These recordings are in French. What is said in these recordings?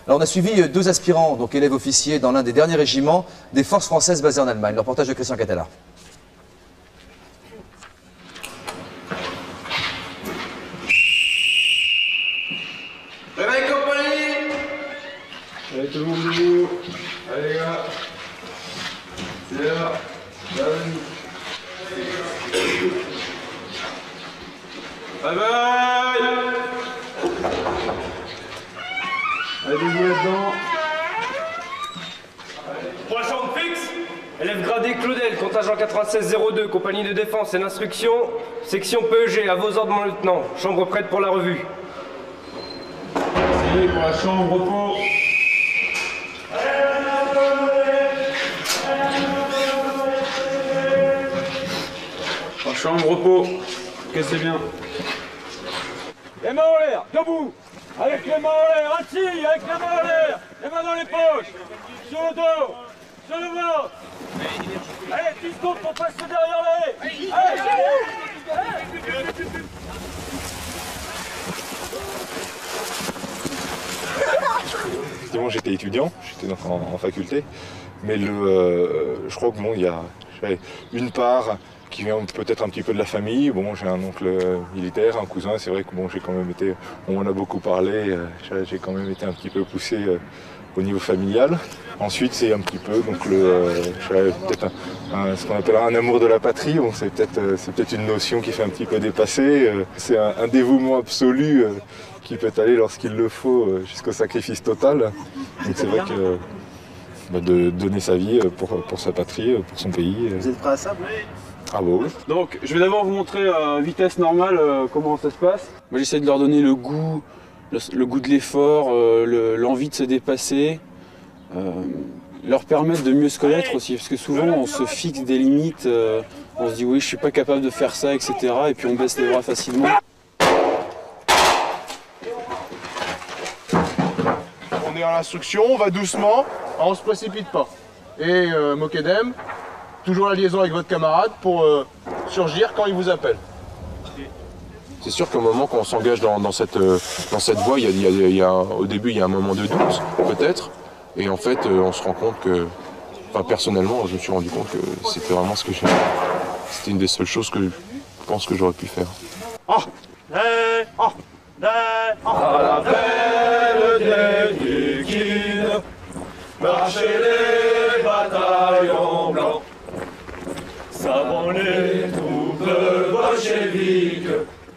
Alors on a suivi deux aspirants, donc élèves officiers dans l'un des derniers régiments des forces françaises basées en Allemagne. Le reportage de Christian Catala. Réveil compagnie! Allez tout le monde debout. Allez les gars. C'est là. Réveil! Allez debout là-dedans. Trois chambres fixes. Élève gradé Claudel, contingent 9602, compagnie de défense et d'instruction, section PEG, à vos ordres mon lieutenant. Chambre prête pour la revue. Asseyez pour la chambre, repos. La chambre, repos. Cassez bien. Les mains en l'air, debout. Avec les mains en l'air, assis, avec les mains en l'air. Les mains dans les poches. Sur le dos, sur le ventre. Allez, 10 secondes pour passer derrière les. Allez, Effectivement, j'étais étudiant, j'étais en faculté, mais je crois que bon, il y a une part qui vient peut-être un petit peu de la famille. Bon, j'ai un oncle militaire, un cousin, c'est vrai que bon, j'ai quand même été, on en a beaucoup parlé, j'ai quand même été un petit peu poussé au niveau familial. Ensuite, c'est un petit peu donc peut-être ce qu'on appelle un amour de la patrie. Bon, c'est peut-être une notion qui fait un petit peu dépasser. C'est un dévouement absolu qui peut aller lorsqu'il le faut jusqu'au sacrifice total. Donc c'est vrai que de donner sa vie pour sa patrie, pour son pays. Vous êtes prêts à ça? Ah bah oui. Donc, je vais d'abord vous montrer à vitesse normale comment ça se passe. Moi, j'essaie de leur donner le goût de l'effort, l'envie de se dépasser, leur permettre de mieux se connaître aussi, parce que souvent on se fixe des limites, on se dit oui, je suis pas capable de faire ça, etc. Et puis on baisse les bras facilement. On est à l'instruction, on va doucement, on se précipite pas. Et Mokedem, toujours la liaison avec votre camarade pour surgir quand il vous appelle. C'est sûr qu'au moment qu'on s'engage dans cette voie, au début il y a un moment de doute, peut-être, et en fait on se rend compte que, enfin personnellement je me suis rendu compte que c'était vraiment ce que j'aimais. C'était une des seules choses que je pense que j'aurais pu faire. à la belle Dénikine, marchez les bataillons blancs, savons les troupes bolcheviques.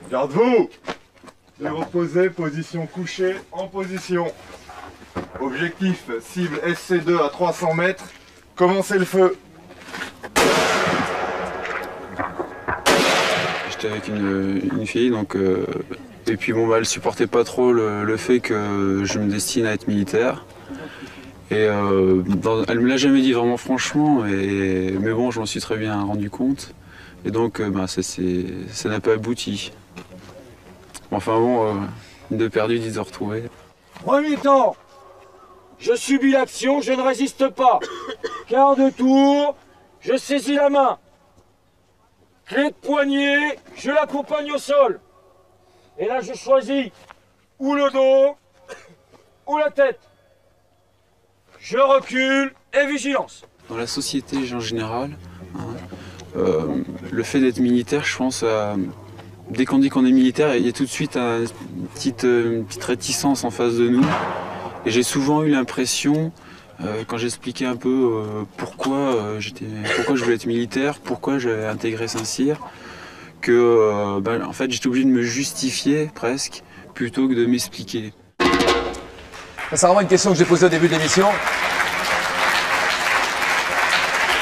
Garde-vous! Et reposez, position couchée, en position. Objectif, cible SC2 à 300 mètres. Commencez le feu. J'étais avec une fille, donc, et puis bon, elle supportait pas trop le fait que je me destine à être militaire. Et elle me l'a jamais dit vraiment franchement, mais bon, je m'en suis très bien rendu compte. Et donc, ça n'a pas abouti. Enfin bon, de perdu, 10 de retrouvé. Premier temps, je subis l'action, je ne résiste pas. Quart de tour, je saisis la main. Clé de poignet, je l'accompagne au sol. Et là, je choisis ou le dos, ou la tête. Je recule et vigilance. Dans la société en général, le fait d'être militaire, je pense, dès qu'on dit qu'on est militaire, il y a tout de suite une petite réticence en face de nous. Et j'ai souvent eu l'impression, quand j'expliquais un peu pourquoi je voulais être militaire, pourquoi j'avais intégré Saint-Cyr, que en fait j'étais obligé de me justifier presque, plutôt que de m'expliquer. C'est vraiment une question que j'ai posée au début de l'émission.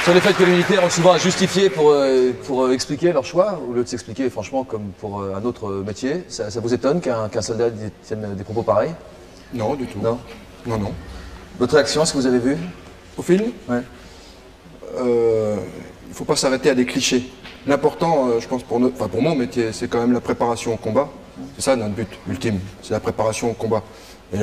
Sur le fait que les militaires ont souvent à justifier pour expliquer leur choix, au lieu de s'expliquer franchement comme pour un autre métier. Ça vous étonne qu'un soldat tienne des propos pareils? Non, du tout. Non. Non, non. Votre réaction, est-ce que vous avez vu? Au film, Ouais. il ne faut pas s'arrêter à des clichés. L'important, je pense, pour mon métier, c'est quand même la préparation au combat. C'est ça notre but ultime, c'est la préparation au combat. Et